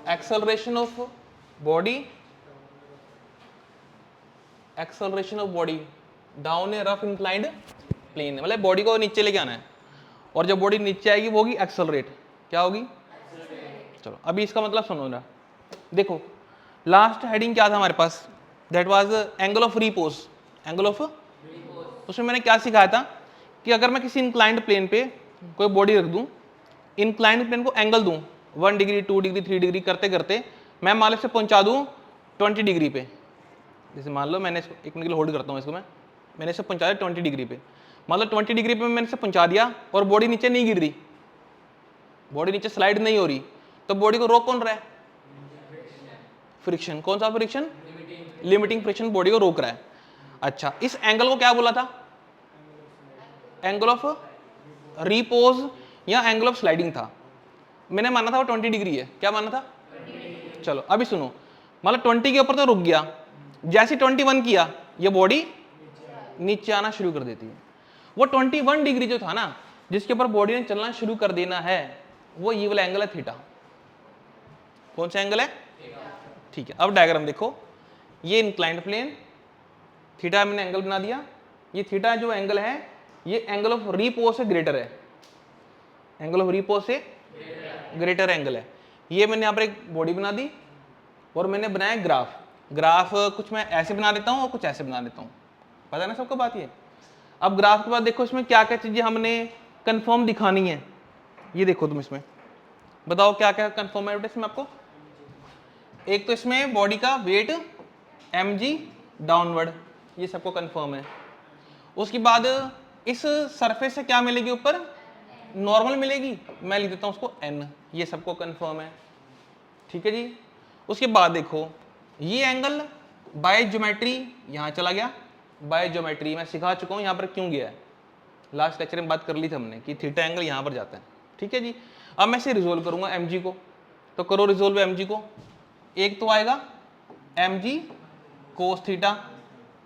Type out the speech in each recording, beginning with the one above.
Acceleration of body, acceleration of body down a rough inclined plane, मतलब body को नीचे लेके आना है, और जब बॉडी नीचे आएगी वो होगी एक्सेलरेट, क्या होगी? चलो अभी इसका मतलब सुनो ना, देखो लास्ट हेडिंग क्या था हमारे पास, that was angle of repose, angle of, उसमें मैंने क्या सिखाया था कि अगर मैं किसी इंक्लाइंड प्लेन पे कोई बॉडी रख दूं, इंक्लाइंड प्लेन को एंगल दूं 1 डिग्री 2 डिग्री 3 डिग्री करते करते मैं मान लो से पहुंचा दूं 20 डिग्री पे, जैसे मान लो मैंने इसको 1 मिनट के लिए होल्ड करता हूँ इसको, मैंने इसे पहुंचा दिया 20 डिग्री पे, मान लो 20 डिग्री पे मैंने इसे पहुंचा दिया और बॉडी नीचे नहीं गिर रही, बॉडी नीचे स्लाइड नहीं हो रही, तो बॉडी को रोक कौन रहा है? फ्रिक्शन। कौन सा फ्रिक्शन? लिमिटिंग फ्रिक्शन बॉडी को रोक रहा है। अच्छा, इस एंगल को क्या बोला था? एंगल ऑफ रीपोज या एंगल ऑफ स्लाइडिंग था। मैंने माना था वो 20 डिग्री है, क्या माना था? चलो अभी सुनो, मतलब 20 के ऊपर तो रुक गया, जैसे 21 किया ये बॉडी नीचे आना शुरू कर देती है। वो 21 डिग्री जो था ना, जिसके ऊपर बॉडी ने चलना शुरू कर देना है, वो ये वाला एंगल है थीटा। कौन सा एंगल है? ठीक है, अब डायग्राम देखो, ये इंक्लाइंड प्लेन, थीटा मैंने एंगल बना दिया, ये थीटा जो एंगल है ये एंगल ऑफ रीपोज से ग्रेटर है, एंगल ऑफ रीपोज से ग्रेटर एंगल है। ये मैंने यहाँ पर एक बॉडी बना दी और मैंने बनाया ग्राफ, ग्राफ कुछ मैं ऐसे बना देता हूँ और कुछ ऐसे बना देता हूँ, पता है ना सबको बात ये। अब ग्राफ के बाद देखो इसमें क्या क्या चीजें हमने कंफर्म दिखानी है, ये देखो तुम इसमें बताओ क्या क्या कंफर्म है इसमें आपको। एक तो इसमें बॉडी का वेट mg डाउनवर्ड, ये सबको कंफर्म है। उसके बाद इस सरफेस से क्या मिलेगी ऊपर? नॉर्मल मिलेगी, मैं लिख देता हूँ उसको n, ये सबको कंफर्म है, ठीक है जी। उसके बाद देखो ये एंगल बाय ज्योमेट्री यहाँ चला गया, बाय ज्योमेट्री मैं सिखा चुका हूँ यहाँ पर क्यों गया है, लास्ट लेक्चर में बात कर ली थी हमने कि थीटा एंगल यहाँ पर जाता है, ठीक है जी। अब मैं इसे रिजोल्व करूंगा mg को, तो करो रिजोल्व mg को। एक तो आएगा mg कोस थीटा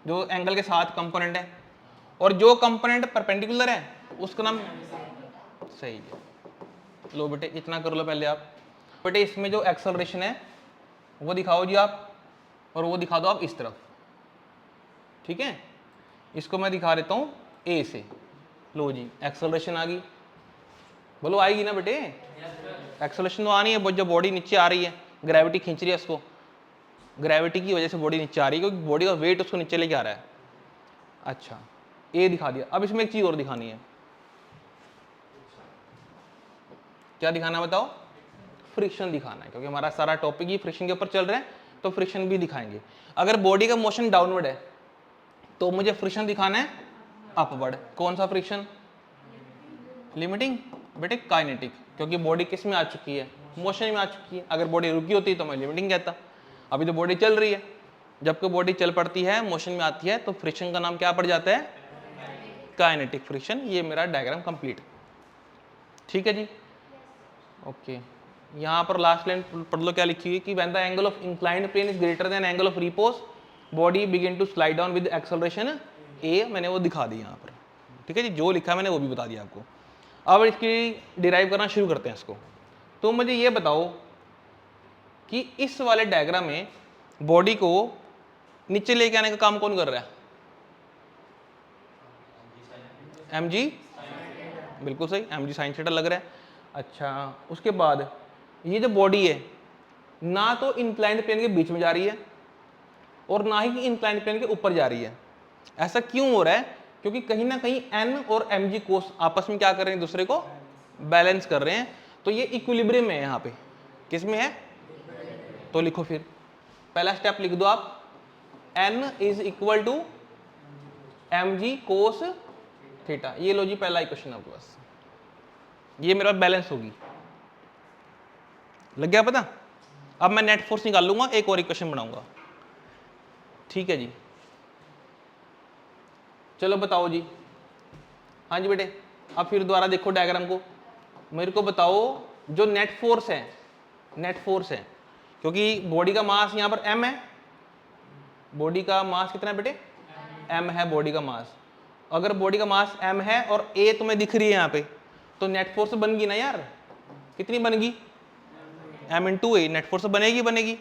जो एंगल के साथ कंपोनेंट है, और जो कंपोनेंट परपेंडिकुलर है उसका नाम, सही है, लो बेटे इतना कर लो पहले आप। बेटे इसमें जो एक्सेलरेशन है वो दिखाओ जी आप, और वो दिखा दो आप इस तरफ, ठीक है। इसको मैं दिखा देता हूँ ए से, लो जी एक्सेलरेशन आ गई, बोलो आएगी ना बेटे? एक्सेलरेशन तो आनी है, जब बॉडी नीचे आ रही है, ग्रेविटी खींच रही है उसको, ग्रेविटी की वजह से बॉडी नीचे आ रही है क्योंकि बॉडी का वेट उसको नीचे लेके आ रहा है। अच्छा ए दिखा दिया, अब इसमें एक चीज और दिखानी है, क्या दिखाना है बताओ? फ्रिक्शन दिखाना है, क्योंकि हमारा सारा टॉपिक ही फ्रिक्शन के ऊपर चल रहा है, तो फ्रिक्शन भी दिखाएंगे। अगर बॉडी का मोशन डाउनवर्ड है तो मुझे फ्रिक्शन दिखाना है अपवर्ड। कौन सा फ्रिक्शन? लिमिटिंग बेटे काइनेटिक, क्योंकि बॉडी किस में आ चुकी है? मोशन में आ चुकी है। अगर बॉडी रुकी होती तो मैं लिमिटिंग कहता, अभी तो बॉडी चल रही है, जबकि बॉडी चल पड़ती है, मोशन में आती है, तो फ्रिक्शन का नाम क्या पड़ जाता है? Kinetic friction. ये मेरा डायग्राम कंप्लीट, ठीक है जी, ओके। यहाँ पर लास्ट लाइन पढ़ लो क्या लिखी हुई कि when the angle of inclined plane is greater than angle of repose body begin to slide down with acceleration A, मैंने वो दिखा दी यहाँ पर, ठीक है जी, जो लिखा है मैंने वो भी बता दिया आपको। अब इसकी डिराइव करना शुरू करते हैं इसको। तो मुझे ये बताओ कि इस वाले डायग्राम में बॉडी को नीचे लेके आने का काम कौन कर रहा है? mg, बिल्कुल सही, mg साइन थीटा लग रहा है। अच्छा, उसके बाद ये जो बॉडी है ना तो इंक्लाइंड प्लेन के बीच में जा रही है और ना ही इंक्लाइंड प्लेन के ऊपर जा रही है। ऐसा क्यों हो रहा है? क्योंकि कहीं ना कहीं n और mg कोस आपस में क्या कर रहे हैं? दूसरे को बैलेंस कर रहे हैं, तो ये इक्विलिब्रियम में है। यहाँ पे किस में है? तो लिखो फिर, पहला स्टेप लिख दो आप, n is equal to mg cos theta. ये लो जी पहला इक्वेशन आपके पास, ये मेरा बैलेंस होगी, लग गया पता? अब मैं नेट फोर्स निकाल लूंगा, एक और इक्वेशन बनाऊंगा, ठीक है जी। चलो बताओ जी, हाँ जी बेटे, अब फिर दोबारा देखो डायग्राम को, मेरे को बताओ जो नेट फोर्स है, नेट फोर्स है, क्योंकि बॉडी का मास यहाँ पर m है, बॉडी का मास कितना है बेटे? m है बॉडी का मास। अगर बॉडी का मास m है और a तुम्हें दिख रही है यहाँ पे, तो नेट फोर्स बन गई ना यार, कितनी बन गई? m इंटू ए, नेट फोर्स बनेगी बनेगी,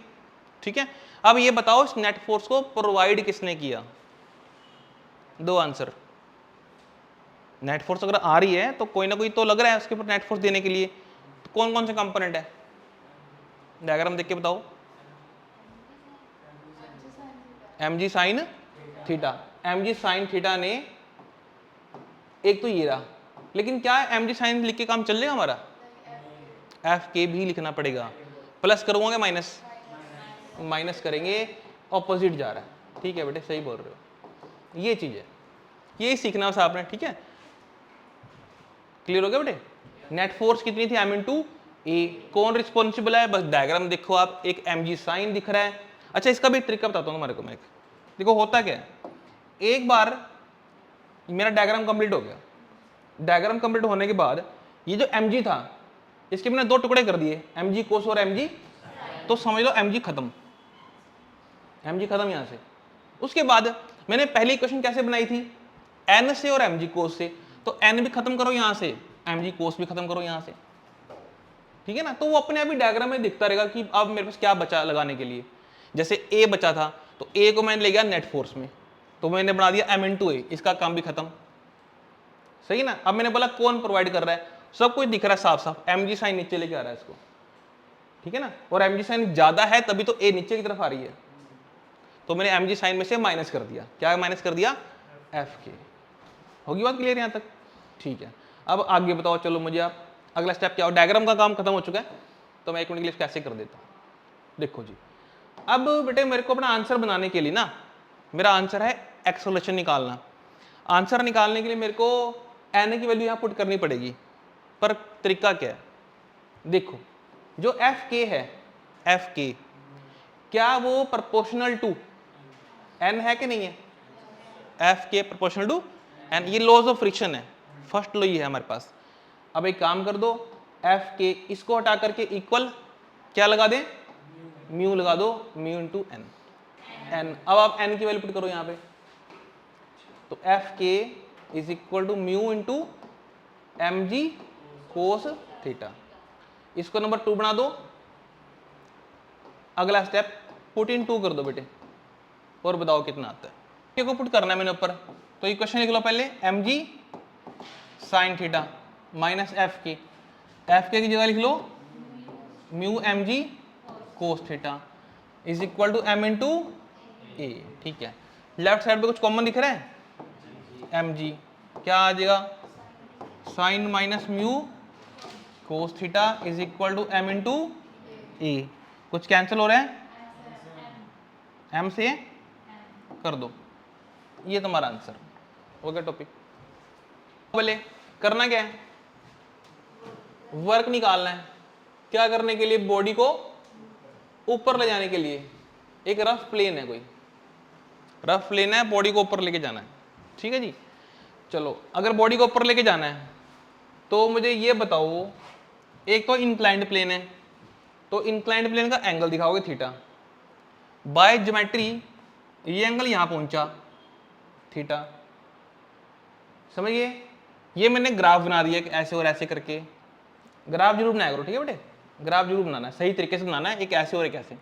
ठीक है। अब ये बताओ इस नेट फोर्स को प्रोवाइड किसने किया, दो आंसर। नेट फोर्स अगर आ रही है तो कोई ना कोई तो लग रहा है उसके ऊपर नेट फोर्स देने के लिए, तो कौन कौन से कंपोनेंट है, डायग्राम देख के बताओ। mg sine theta, mg sine theta ने, एक तो ये रहा, लेकिन क्या mg साइन लिख के काम चल जाएगा हमारा, एफ के भी लिखना पड़ेगा, प्लस करूंगा माइनस, माइनस करेंगे, ऑपोजिट जा रहा है, ठीक है बेटे सही बोल रहे हो, ये चीज है, ये सीखना बस आपने, ठीक है। क्लियर हो गया बेटे। नेट फोर्स कितनी थी, m इंटू ए, कौन रिस्पॉन्सिबल है, बस डायग्राम देखो आप, एक mg साइन दिख रहा है। अच्छा इसका भी ट्रिक बताता हूँ तुम्हारे को मैं, देखो होता क्या है, एक बार मेरा डायग्राम कंप्लीट हो गया, डायग्राम कंप्लीट होने के बाद ये जो mg था इसके मैंने दो टुकड़े कर दिए, mg कोस और mg, तो समझ लो mg खत्म, mg खत्म यहां से। उसके बाद मैंने पहली इक्वेशन कैसे बनाई थी, n से और mg कोस से, तो n भी खत्म करो यहां से, mg कोस भी खत्म करो यहां से, ठीक है ना। तो वो अपने आप ही डायग्राम में दिखता रहेगा कि अब मेरे पास क्या बचा लगाने के लिए। जैसे a बचा था तो a को मैंने ले गया नेट फोर्स में, तो मैंने बना दिया m इंटू ए, इसका काम भी खत्म, सही ना। अब मैंने बोला कौन प्रोवाइड कर रहा है, सब कुछ दिख रहा है साफ साफ, mg साइन नीचे लेके आ रहा है इसको, ठीक है ना, और mg साइन ज्यादा है तभी तो a नीचे की तरफ आ रही है, तो मैंने mg साइन में से माइनस कर दिया, क्या माइनस कर दिया, एफ के। होगी बात क्लियर यहां तक, ठीक है। अब आगे बताओ, चलो मुझे आप अगला स्टेप क्या हो, डायग्राम का काम खत्म हो चुका है, तो मैं एक मिनट के लिए कैसे कर देता हूं। देखो जी, अब बेटे मेरे को अपना आंसर बनाने के लिए ना, मेरा आंसर है एक्सेलरेशन निकालना, आंसर निकालने के लिए मेरे को एन की वैल्यू यहां पुट करनी पड़ेगी, पर तरीका क्या है, देखो जो एफ के है, एफ के क्या वो प्रोपोर्शनल टू एन है कि नहीं है, एफ के प्रोपोर्शनल टू एन, ये लॉज ऑफ फ्रिक्शन है, फर्स्ट लॉ ये है हमारे पास। अब एक काम कर दो, एफ के इसको हटा करके इक्वल क्या लगा दें, म्यू लगा दो, म्यू इंटू एन, एन। अब आप एन की वैल्यू पुट करो यहाँ पे, तो F K is equal to mu into M G cos theta, इसको नंबर 2 बना दो। अगला स्टेप पुट इन 2 कर दो बेटे, और बताओ कितना आता है, के को पुट करना है मैंने ऊपर, तो इक्वेशन लिख लो पहले, M G sine theta minus F K, F K की जगह लिख लो mu M G cos theta is equal to M into A, ठीक है। लेफ्ट साइड पे कुछ कॉमन दिख रहा है, एम जी क्या आ जाएगा, sine minus mu cos theta is equal to M into A, कुछ कैंसिल हो रहा है, एम से कर दो, ये तुम्हारा आंसर हो गया टॉपिक। बोले करना क्या है, वर्क निकालना है, क्या करने के लिए, बॉडी को ऊपर ले जाने के लिए, एक रफ प्लेन है, कोई रफ प्लेन है, बॉडी को ऊपर लेके जाना है, ठीक है जी। चलो अगर बॉडी को ऊपर लेके जाना है तो मुझे ये बताओ, एक तो इंक्लाइंड प्लेन है, तो इंक्लाइंड प्लेन का एंगल दिखाओगे थीटा, बाय ज्योमेट्री ये एंगल यहां पहुंचा थीटा, समझिए। ये मैंने ग्राफ बना दिया कि ऐसे और ऐसे करके, ग्राफ जरूर बनाया करो, ठीक है बेटे, ग्राफ जरूर बनाना है, सही तरीके से बनाना है, एक ऐसे और एक ऐसे,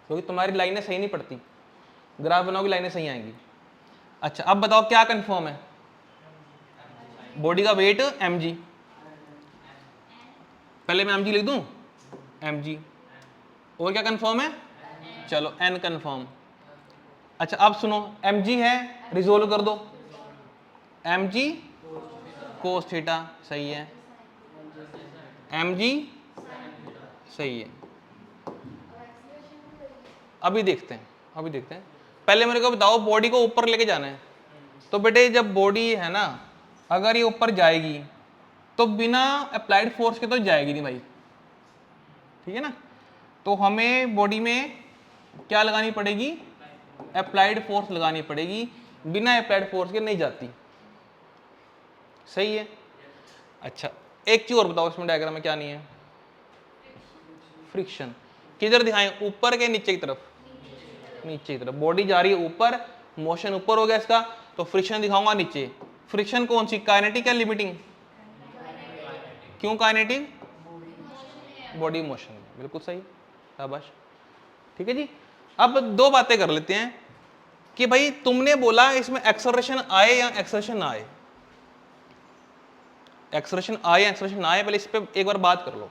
क्योंकि तुम्हारी लाइनें सही नहीं पड़ती, ग्राफ बनाओगे लाइनें सही आएंगी। अच्छा अब बताओ क्या कंफर्म है, बॉडी का वेट mg, पहले मैं mg लिख दूं, mg, और क्या कंफर्म है, चलो n कंफर्म। अच्छा अब सुनो, mg है, रिजोल्व कर दो, mg कोस थीटा सही है, mg सही है। अभी देखते हैं, अभी देखते हैं, पहले मेरे को बताओ बॉडी को ऊपर लेके जाना है, तो बेटे जब बॉडी है ना, अगर ये ऊपर जाएगी तो बिना अप्लाइड फोर्स के तो जाएगी नहीं भाई, ठीक है ना, तो हमें बॉडी में क्या लगानी पड़ेगी, अप्लाइड फोर्स लगानी पड़ेगी, बिना अप्लाइड फोर्स के नहीं जाती, सही है। अच्छा एक चीज और बताओ, इसमें डायग्राम में क्या नहीं है, फ्रिक्शन, किधर दिखाएं, ऊपर के नीचे की तरफ, नीचे की तरफ, बॉडी जा रही है ऊपर, मोशन ऊपर हो गया इसका, तो फ्रिक्शन दिखाऊंगा नीचे। फ्रिक्शन कौन सी, काइनेटिक या लिमिटिंग, क्यों काइनेटिक, बॉडी मोशन में, बिल्कुल सही, शाबाश। ठीक है जी। अब दो बातें कर लेते हैं कि भाई तुमने बोला इसमें एक्सेलरेशन आए या एक्सेलरेशन ना आए, एक्सेलरेशन आए या एक्सेलरेशन ना आए, पहले इस पे एक बार बात कर लो।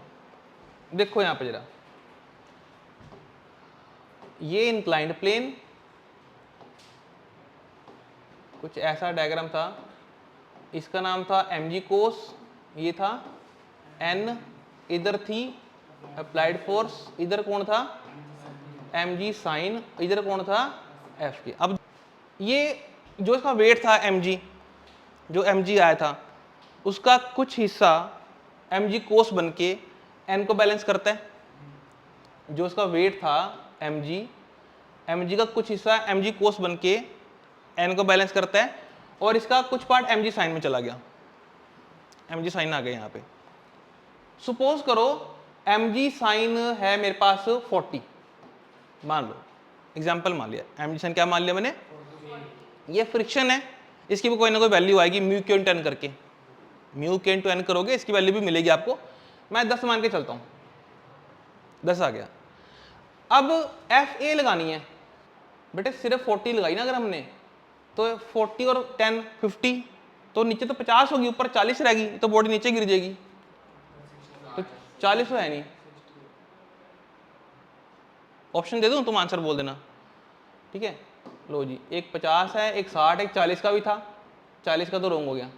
देखो यहां पे जरा, ये इंक्लाइंड प्लेन, कुछ ऐसा डायग्राम था, इसका नाम था mg कोस, ये था n, इधर थी अप्लाइड फोर्स, इधर कौन था mg साइन, इधर कौन था f के। अब ये जो इसका वेट था mg, जो mg आया था, उसका कुछ हिस्सा mg कोस बन के n को बैलेंस करता है। जो उसका वेट था mg का कुछ हिस्सा mg कोस बन के n को बैलेंस करता है, और इसका कुछ पार्ट mg साइन में चला गया, mg साइन आ गया यहाँ पे। सपोज करो mg साइन है मेरे पास 40, मान लो, एग्जांपल मान लिया, mg साइन क्या मान लिया मैंने, ये फ्रिक्शन है, इसकी भी कोई ना कोई वैल्यू आएगी, म्यू क्यू इंटू एन करके, म्यू क्यू इंटू एन करोगे इसकी वैल्यू भी मिलेगी आपको। मैं 10 मान के चलता हूँ, 10 आ गया। अब एफ ए लगानी है बेटे, सिर्फ 40 लगाई ना अगर हमने, तो 40 और 10 50, तो नीचे तो 50 होगी, ऊपर 40 रहेगी, तो बॉडी नीचे गिर जाएगी, तो 40 तो है नहीं। ऑप्शन दे दूं, तुम आंसर बोल देना, ठीक है। लो जी, एक 50 है, एक 60, एक 40 का भी था, 40 का तो रॉन्ग हो गया,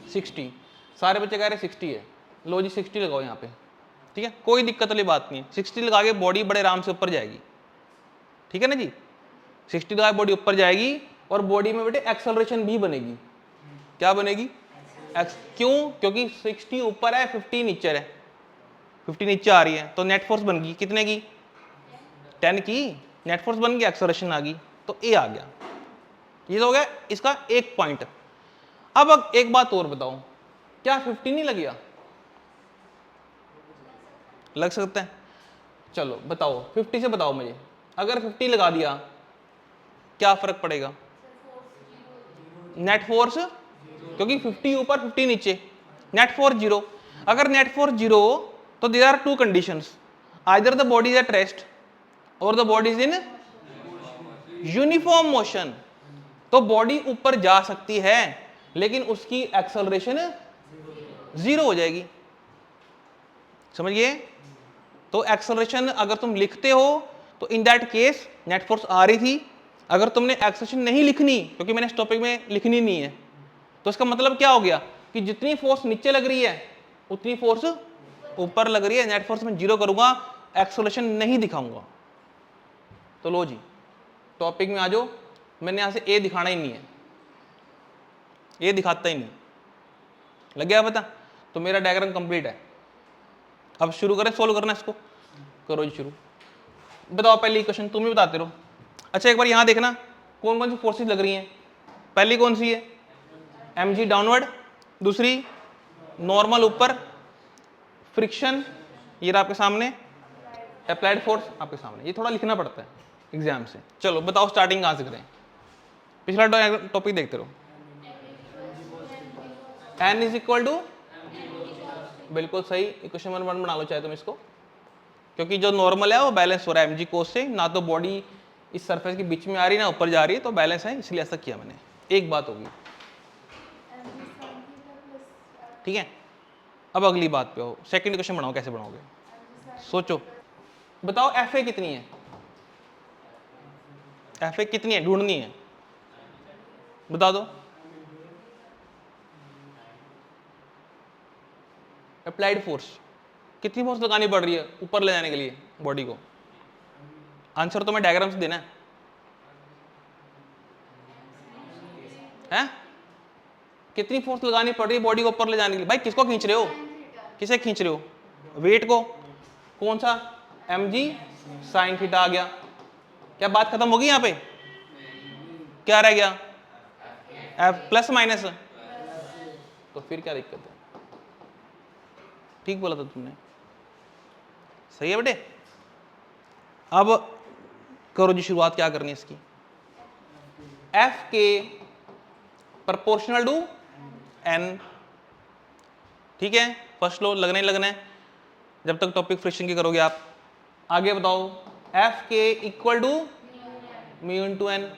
60, सारे बच्चे कह रहे 60 है। लो जी 60 लगाओ यहाँ पे, ठीक है, कोई दिक्कत वाली बात नहीं है, 60 लगा के बॉडी बड़े आराम से ऊपर जाएगी, ठीक है ना जी। 60 लगा के बॉडी ऊपर जाएगी, और बॉडी में बेटे एक्सेलरेशन भी बनेगी। क्या बनेगी? क्यों? क्योंकि 60 ऊपर है, 50 नीचे है, 50 नीचे आ रही है, तो नेट फोर्स बन गई कितने की? 10 की नेट फोर्स बन गई, एक्सेलरेशन आ गई, तो ए आ गया। ये तो हो गया इसका एक पॉइंट। अब एक बात और बताओ, क्या 50 नहीं लगेगा? लग सकता है। चलो बताओ 50 से बताओ मुझे, अगर 50 लगा दिया क्या फर्क पड़ेगा? नेट फोर्स, क्योंकि 50 ऊपर 50 नीचे, नेट फोर्स 0। अगर नेट फोर्स 0 तो there are two conditions, either the body is at rest और the body is in uniform motion. तो बॉडी ऊपर जा सकती है लेकिन उसकी एक्सेलरेशन 0 हो जाएगी, समझिए। तो एक्सेलरेशन अगर तुम लिखते हो तो in that case net force आ रही थी। अगर तुमने एक्सेलरेशन नहीं लिखनी, क्योंकि मैंने इस टॉपिक में लिखनी नहीं है, तो इसका मतलब क्या हो गया कि जितनी फोर्स नीचे लग रही है उतनी फोर्स ऊपर लग रही है। नेट फोर्स में 0 करूंगा, एक्सेलरेशन नहीं दिखाऊंगा। तो लो जी टॉपिक में आ जाओ, मैंने यहां से ए दिखाना ही नहीं है, ए दिखाता ही नहीं, लग गया पता? तो मेरा डायग्राम कंप्लीट है। अब शुरू करें सोल्व करना इसको, करो जी शुरू। बताओ पहली क्वेश्चन तुम ही बताते रहो। अच्छा एक बार यहां देखना कौन कौन सी फोर्सेस लग रही हैं। पहली कौन सी है? mg डाउनवर्ड, दूसरी नॉर्मल ऊपर, फ्रिक्शन ये आपके सामने, अप्लाइड फोर्स आपके सामने। ये थोड़ा लिखना पड़ता है एग्जाम से। चलो बताओ स्टार्टिंग कहां से करें? पिछला टॉपिक देखते रहो। n इज इक्वल टू, बिल्कुल सही, इक्वेशन नंबर 1 बना लो चाहे तुम इसको, क्योंकि जो नॉर्मल है वो बैलेंस हो रहा है mg कोस से, ना तो बॉडी इस सरफेस के बीच में आ रही है ना ऊपर जा रही है, तो बैलेंस है, इसलिए ऐसा किया मैंने। एक बात होगी, ठीक है। अब अगली बात पे हो, सेकंड क्वेश्चन बनाओ, कैसे बनाओगे सोचो। बताओ एफ ए कितनी है? एफ ए कितनी है ढूंढनी है, बता दो। अप्लाइड फोर्स, कितनी फोर्स लगानी पड़ रही है ऊपर ले जाने के लिए बॉडी को? आंसर तो मैं डायग्राम से देना है? कितनी फोर्स लगानी पड़ रही है बॉडी को ऊपर ले जाने के लिए? भाई किसको खींच रहे हो? किसे खींच रहे हो? वेट को। कौन सा? mg साइन थीटा आ गया। क्या बात खत्म होगी यहां पे? क्या रह गया? एफ प्लस माइनस, तो फिर क्या दिक्कत है? ठीक बोला था तुमने, सही है बेटे। अब करो जी शुरुआत, क्या करनी है इसकी? एफ के प्रोपोर्शनल टू एन, ठीक है, फर्स्ट लो लगने लगना है। जब तक टॉपिक फ्रिक्शन की करोगे आप। आगे बताओ, F K equal to mu into N.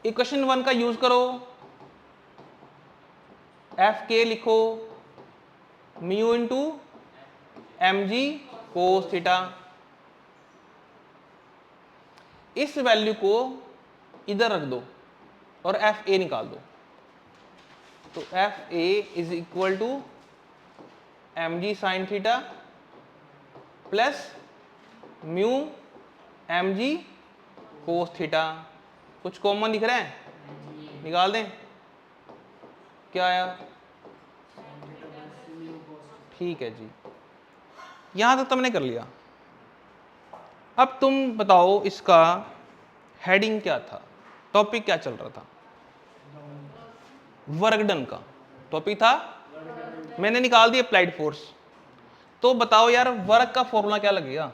Equation 1 का यूज करो, एफ के लिखो mu into M G cos theta. इस वैल्यू को इधर रख दो और एफ ए निकाल दो। तो F A is equal to M G sine theta plus mu M G cos theta. कुछ कॉमन दिख रहा है, निकाल दें। क्या आया? ठीक है जी, यहां तक तुमने कर लिया। अब तुम बताओ इसका हेडिंग क्या था, टॉपिक क्या चल रहा था? वर्क डन का टॉपिक था। मैंने निकाल दिया अप्लाइड फोर्स। तो बताओ यार, वर्क का फॉर्मूला क्या लगेगा?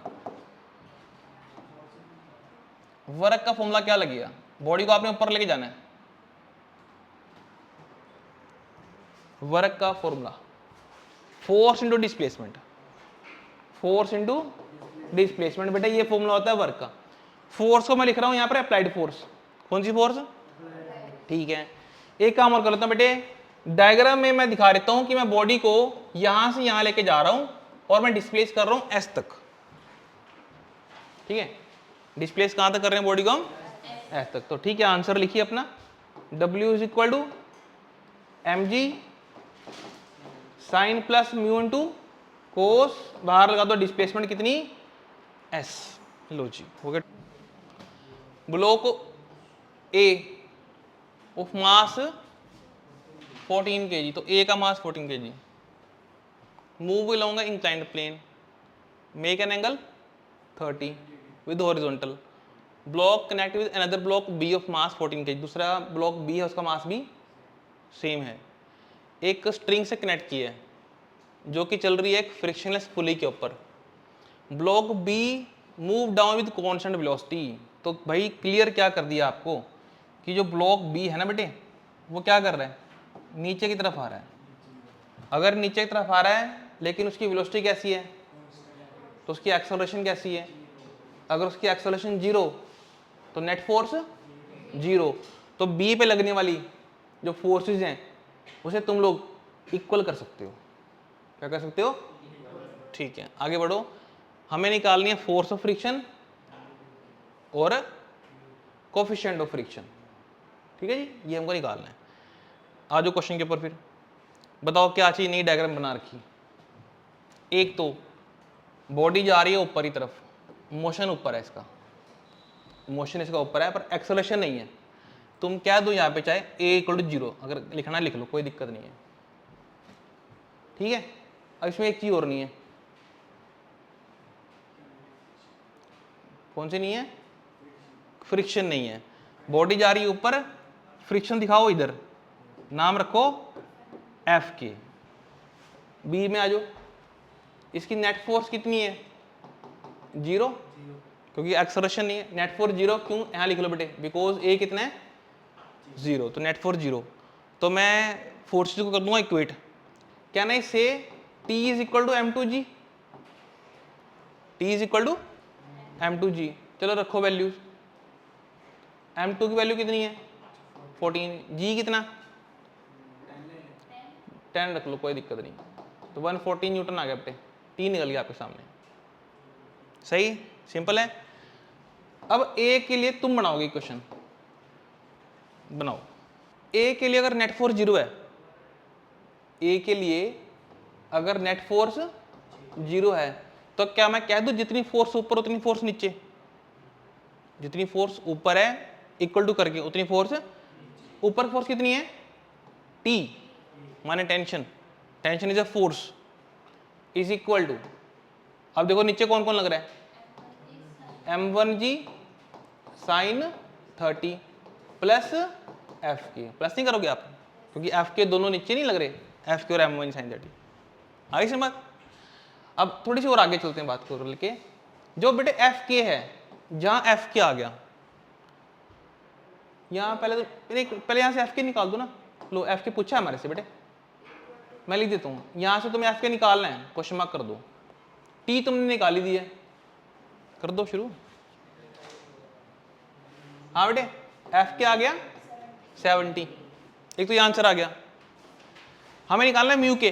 वर्क का फॉर्मूला क्या लगेगा? बॉडी को आपने ऊपर लेके जाना है। वर्क का formula force into displacement. Force into displacement, बेटा ये फॉर्मूला होता है वर्क का। फोर्स को मैं लिख रहा हूं यहां पर अप्लाइड फोर्स। कौन सी फोर्स? ठीक है, एक काम और कर लेता हूं बेटे, डायग्राम में मैं दिखा देता हूं कि मैं बॉडी को यहां से यहां लेके जा रहा हूं और मैं डिस्प्लेस कर रहा हूं एस तक। ठीक है, डिस्प्लेस कहां तक कर रहे हैं बॉडी को हम? एस तक। तो ठीक है, आंसर लिखिए अपना, W is equal to M G sine plus mu into cos, बाहर लगा दो, डिस्प्लेसमेंट कितनी? एस। लो जी, हो गया। Block A of mass 14 kg, तो ए का mass 14 kg। Move along inclined plane, make an angle 30 with horizontal. Block connect with another block B of mass 14 kg, दूसरा ब्लॉक बी है उसका मास भी सेम है। एक स्ट्रिंग से कनेक्ट किया है जो कि चल रही है एक फ्रिक्शनलेस पुली के ऊपर। Block B move down with constant velocity. तो भाई क्लियर क्या कर दिया आपको कि जो ब्लॉक बी है ना बेटे, वो क्या कर रहा है? नीचे की तरफ आ रहा है। अगर नीचे की तरफ आ रहा है लेकिन उसकी वेलोसिटी कैसी है, तो उसकी एक्सेलरेशन कैसी है? अगर उसकी एक्सेलरेशन 0 तो नेट फोर्स 0। तो बी पे लगने वाली जो फोर्सेस हैं उसे तुम लोग इक्वल कर सकते हो। क्या कर सकते हो? ठीक है, आगे बढ़ो। हमें निकालनी है फोर्स ऑफ फ्रिक्शन और कोफिशिएंट ऑफ फ्रिक्शन। ठीक है जी, ये हमको निकालना है। आ जाओ क्वेश्चन के ऊपर फिर। बताओ क्या चीज नई डायग्राम बना रखी। एक तो बॉडी जा रही है ऊपर की तरफ, मोशन ऊपर है, इसका मोशन इसका ऊपर है पर एक्सेलरेशन नहीं है। तुम क्या दो यहाँ पे, चाहे a इक्वल टू 0 अगर लिखना लिख लो, कोई दिक्कत नहीं है। ठीक है, अब इसमें एक चीज और नहीं है। कौन सी नहीं है? फ्रिक्शन नहीं है। बॉडी जा रही है ऊपर, फ्रिक्शन दिखाओ इधर, नाम रखो एफ के। बी में आ जाओ, इसकी नेट फोर्स कितनी है? 0, क्योंकि एक्सेलरेशन नहीं है। नेट फोर्स 0 क्यों? यहां लिख लो बेटे, बिकॉज ए कितना है? 0, तो नेट फोर्स 0। तो मैं फोर्सेज को कर दूंगा इक्वेट। क्या नहीं से T is equal to m2g, T is equal to m2g। चलो रखो वैल्यूज। m2 की वैल्यू कितनी है? 14। g कितना? 10 रख लो, कोई दिक्कत नहीं। तो 114 न्यूटन आ गया बेटे, 3 निकल गया आपके सामने। सही, सिंपल है। अब ए के लिए तुम बनाओगे क्वेश्चन, बनाओ। ए के लिए अगर नेट फोर्स 0 है, ए के लिए अगर नेट फोर्स 0 है, तो क्या मैं कह दूं जितनी फोर्स ऊपर उतनी फोर्स नीचे? जितनी फोर्स ऊपर है इक्वल टू करके उतनी फोर्स ऊपर। फोर्स कितनी है? T माने tension. Tension is a force is equal to, अब देखो नीचे कौन कौन लग रहा है? m1g sine 30 plus F K. Plus नहीं करोगे आप क्योंकि एफ के दोनों नीचे नहीं लग रहे, एफ के और m1 साइन 30। आगे से बात। अब थोड़ी सी और आगे चलते हैं बात को लेके। जो बेटे एफ के है, जहां एफ के आ गया, यहां पहले तो पहले यहां से एफ के निकाल दो ना। लो एफ के पूछा हमारे से बेटे, मैं लिख देता हूँ, यहाँ से तुम्हें एफ के निकालना है, क्वेश्चन मार्क कर दो। टी तुमने निकाली दी है, कर दो शुरू। हाँ बेटे, एफ के आ गया 70, एक तो ये आंसर आ गया। हमें निकालना है म्यू के,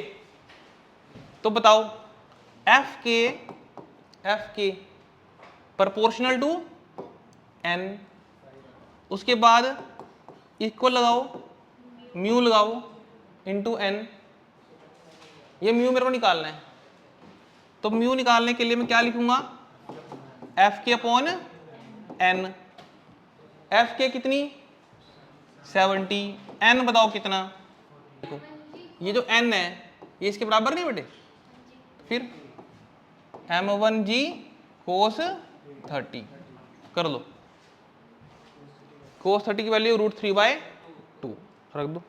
तो बताओ एफ के प्रोपोर्शनल टू एन, उसके बाद इक्वल लगाओ, म्यू लगाओ इनटू एन। ये म्यू मेरे को निकालना है, तो म्यू निकालने के लिए मैं क्या लिखूंगा, एफ के अपॉन एन। एफ के कितनी 70, एन बताओ कितना, देखो ये जो एन है ये इसके बराबर नहीं बेटे, फिर m1g cos 30 कर लो, cos 30 की वैल्यू √3/2 रख दो।